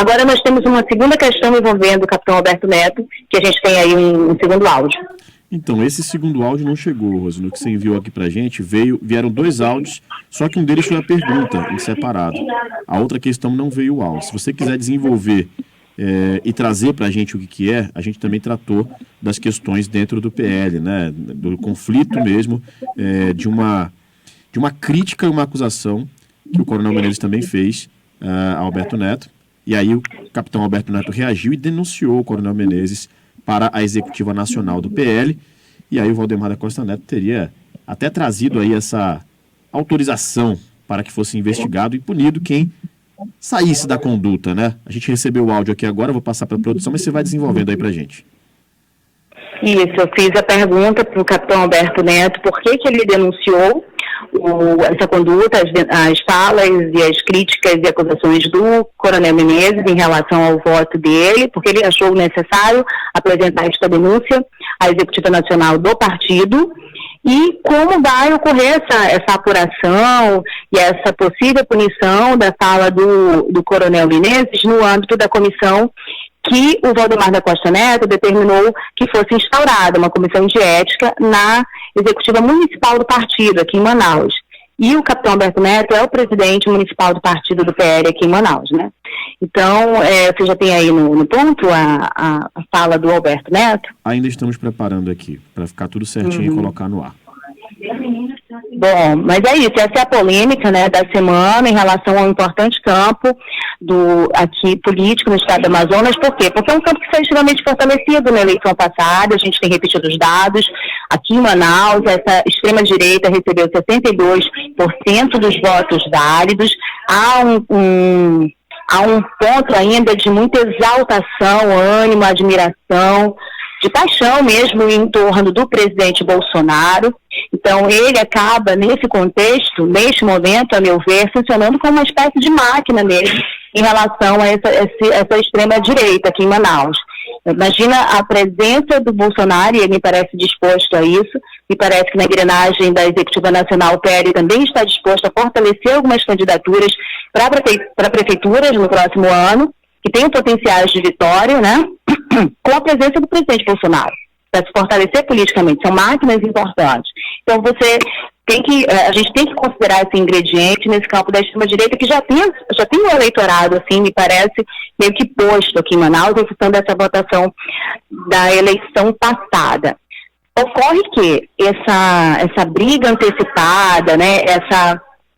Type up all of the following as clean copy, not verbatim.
Agora nós temos uma segunda questão envolvendo o capitão Alberto Neto, que a gente tem aí um segundo áudio. Então, esse segundo áudio não chegou, Rosane. O que você enviou aqui pra gente, vieram 2 áudios, só que um deles foi a pergunta, em separado. A outra questão não veio o áudio. Se você quiser desenvolver e trazer pra gente o que é, a gente também tratou das questões dentro do PL, né? Do conflito mesmo, de uma crítica e uma acusação que o Coronel Menezes também fez a Alberto Neto. E aí o capitão Alberto Neto reagiu e denunciou o Coronel Menezes para a Executiva Nacional do PL, e aí o Valdemar da Costa Neto teria até trazido aí essa autorização para que fosse investigado e punido quem saísse da conduta, né? A gente recebeu o áudio aqui agora, vou passar para a produção, mas você vai desenvolvendo aí para a gente. Isso, eu fiz a pergunta para o capitão Alberto Neto, por que ele denunciou essa conduta, as falas e as críticas e acusações do Coronel Menezes em relação ao voto dele, porque ele achou necessário apresentar esta denúncia à Executiva Nacional do partido, e como vai ocorrer essa apuração e essa possível punição da fala do Coronel Menezes no âmbito da comissão que o Valdemar da Costa Neto determinou que fosse instaurada, uma comissão de ética na Executiva Municipal do partido, aqui em Manaus. E o capitão Alberto Neto é o presidente municipal do partido do PL aqui em Manaus, né? Então, você já tem aí no ponto a fala do Alberto Neto? Ainda estamos preparando aqui, para ficar tudo certinho e colocar no ar. Bom, mas é isso, essa é a polêmica, né, da semana em relação ao importante campo aqui político no estado do Amazonas. Por quê? Porque é um campo que foi extremamente fortalecido na eleição passada, a gente tem repetido os dados. Aqui em Manaus, essa extrema-direita recebeu 62% dos votos válidos. Há um ponto ainda de muita exaltação, ânimo, admiração, de paixão mesmo em torno do presidente Bolsonaro. Então, ele acaba, nesse contexto, neste momento, a meu ver, funcionando como uma espécie de máquina mesmo em relação a essa extrema-direita aqui em Manaus. Imagina a presença do Bolsonaro, e ele me parece disposto a isso, me parece que na engrenagem da Executiva Nacional, o PL também está disposto a fortalecer algumas candidaturas para prefeituras no próximo ano, que tem potenciais de vitória, né, com a presença do presidente Bolsonaro, para se fortalecer politicamente. São máquinas importantes. Então, a gente tem que considerar esse ingrediente nesse campo da extrema-direita, que já tem um eleitorado, assim, me parece, meio que posto aqui em Manaus, em função dessa votação da eleição passada. Ocorre que essa briga antecipada, né,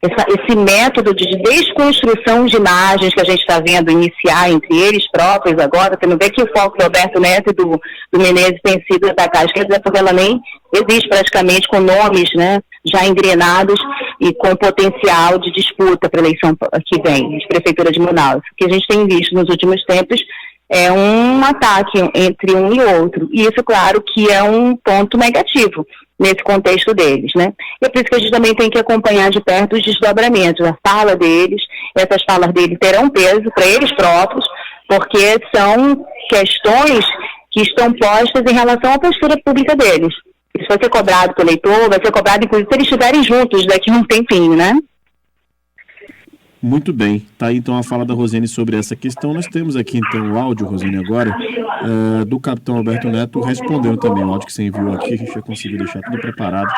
esse método de desconstrução de imagens que a gente está vendo iniciar entre eles próprios agora, você não vê que o foco do Alberto Neto e do Menezes tem sido atacar a esquerda, porque ela nem existe praticamente, com nomes, né, já engrenados e com potencial de disputa para a eleição que vem, de Prefeitura de Manaus. O que a gente tem visto nos últimos tempos é um ataque entre um e outro, e isso, claro, que é um ponto negativo nesse contexto deles, né? E é por isso que a gente também tem que acompanhar de perto os desdobramentos, a fala deles. Essas falas deles terão peso para eles próprios, porque são questões que estão postas em relação à postura pública deles. Isso vai ser cobrado pelo eleitor, vai ser cobrado, inclusive, se eles estiverem juntos daqui a um tempinho, né? Muito bem, tá aí então a fala da Rosane sobre essa questão. Nós temos aqui então o áudio, Rosane, agora, do capitão Alberto Neto, respondendo também o áudio que você enviou aqui. A gente já conseguiu deixar tudo preparado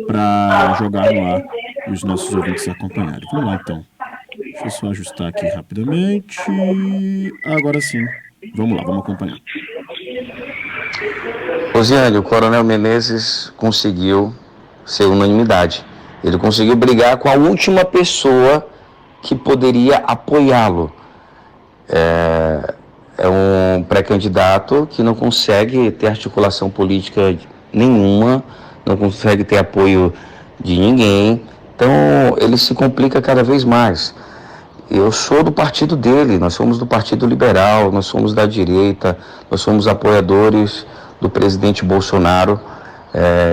para jogar no ar e os nossos ouvintes acompanharem. Vamos lá então, deixa eu só ajustar aqui rapidamente. Agora sim, vamos lá, vamos acompanhar. Rosiane, o Coronel Menezes conseguiu ser unanimidade. Ele conseguiu brigar com a última pessoa que poderia apoiá-lo. É um pré-candidato que não consegue ter articulação política nenhuma, não consegue ter apoio de ninguém, então ele se complica cada vez mais. Eu sou do partido dele, nós somos do Partido Liberal, nós somos da direita, nós somos apoiadores do presidente Bolsonaro.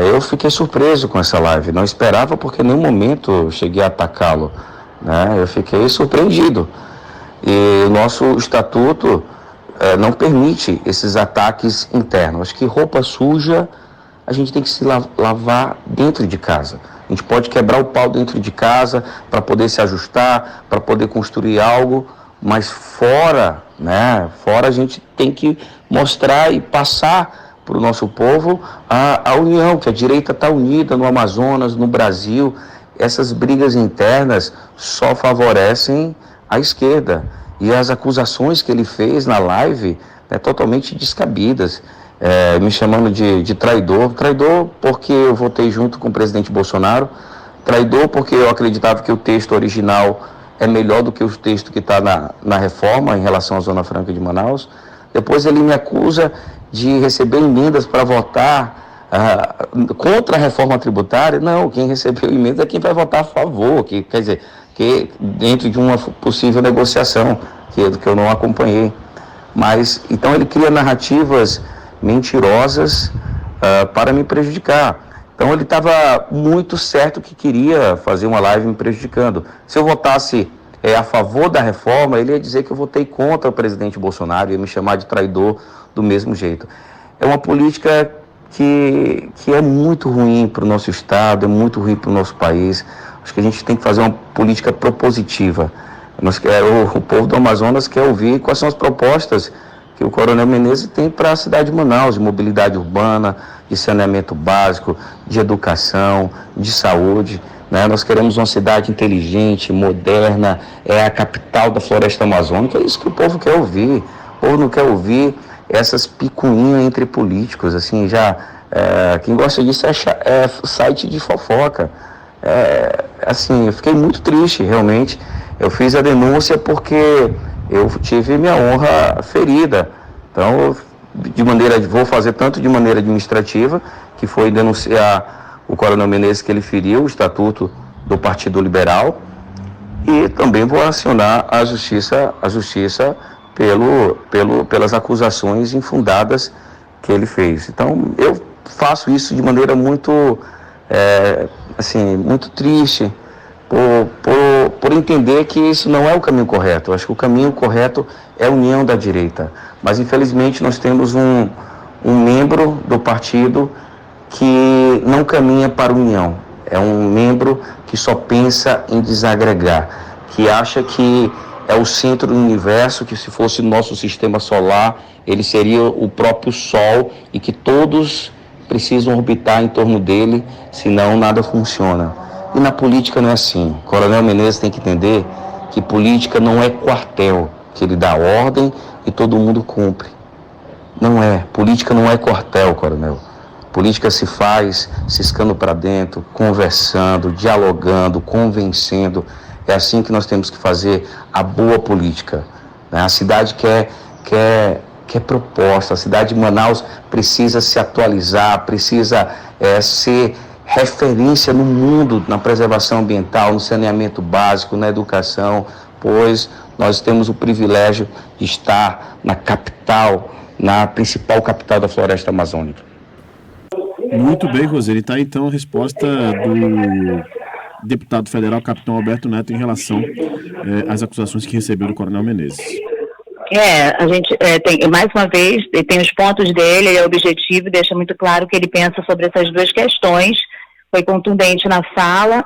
Eu fiquei surpreso com essa live, não esperava, porque em nenhum momento eu cheguei a atacá-lo, né? Eu fiquei surpreendido. E o nosso estatuto não permite esses ataques internos. Acho que roupa suja a gente tem que se lavar dentro de casa. A gente pode quebrar o pau dentro de casa para poder se ajustar, para poder construir algo, mas fora, né, fora a gente tem que mostrar e passar para o nosso povo a união, que a direita está unida no Amazonas, no Brasil. Essas brigas internas só favorecem a esquerda. E as acusações que ele fez na live, né, totalmente descabidas, me chamando de traidor. Traidor porque eu votei junto com o presidente Bolsonaro, traidor porque eu acreditava que o texto original é melhor do que o texto que está na reforma em relação à Zona Franca de Manaus. Depois ele me acusa de receber emendas para votar contra a reforma tributária. Não, quem recebeu emenda é quem vai votar a favor, quer dizer, que dentro de uma possível negociação, que eu não acompanhei. Mas, então ele cria narrativas mentirosas para me prejudicar. Então ele estava muito certo que queria fazer uma live me prejudicando. Se eu votasse a favor da reforma, ele ia dizer que eu votei contra o presidente Bolsonaro, ia me chamar de traidor do mesmo jeito. É uma política que é muito ruim para o nosso Estado, é muito ruim para o nosso país. Acho que a gente tem que fazer uma política propositiva. O povo do Amazonas quer ouvir quais são as propostas que o Coronel Menezes tem para a cidade de Manaus, de mobilidade urbana, de saneamento básico, de educação, de saúde. Né? Nós queremos uma cidade inteligente, moderna, é a capital da floresta amazônica, é isso que o povo quer ouvir. O povo não quer ouvir essas picuinhas entre políticos, assim, quem gosta disso é site de fofoca. Assim, eu fiquei muito triste, realmente. Eu fiz a denúncia porque eu tive minha honra ferida. Então, vou fazer tanto de maneira administrativa, que foi denunciar o Coronel Menezes que ele feriu o Estatuto do Partido Liberal, e também vou acionar a justiça pelas acusações infundadas que ele fez. Então, eu faço isso de maneira muito, muito triste, por entender que isso não é o caminho correto. Eu acho que o caminho correto é a união da direita. Mas, infelizmente, nós temos um membro do partido que não caminha para a união. É um membro que só pensa em desagregar, que acha que é o centro do universo, que se fosse o nosso sistema solar, ele seria o próprio Sol e que todos precisam orbitar em torno dele, senão nada funciona. E na política não é assim. O Coronel Menezes tem que entender que política não é quartel, que ele dá ordem e todo mundo cumpre. Não é. Política não é quartel, coronel. Política se faz ciscando para dentro, conversando, dialogando, convencendo. É assim que nós temos que fazer a boa política. A cidade quer proposta. A cidade de Manaus precisa se atualizar, precisa ser referência no mundo na preservação ambiental, no saneamento básico, na educação, pois nós temos o privilégio de estar na capital, na principal capital da floresta amazônica. Muito bem, Roseli. Está então a resposta do deputado federal, capitão Alberto Neto, em relação às acusações que recebeu do Coronel Menezes. A gente tem, mais uma vez, tem os pontos dele, ele é objetivo, deixa muito claro o que ele pensa sobre essas duas questões. Foi contundente na fala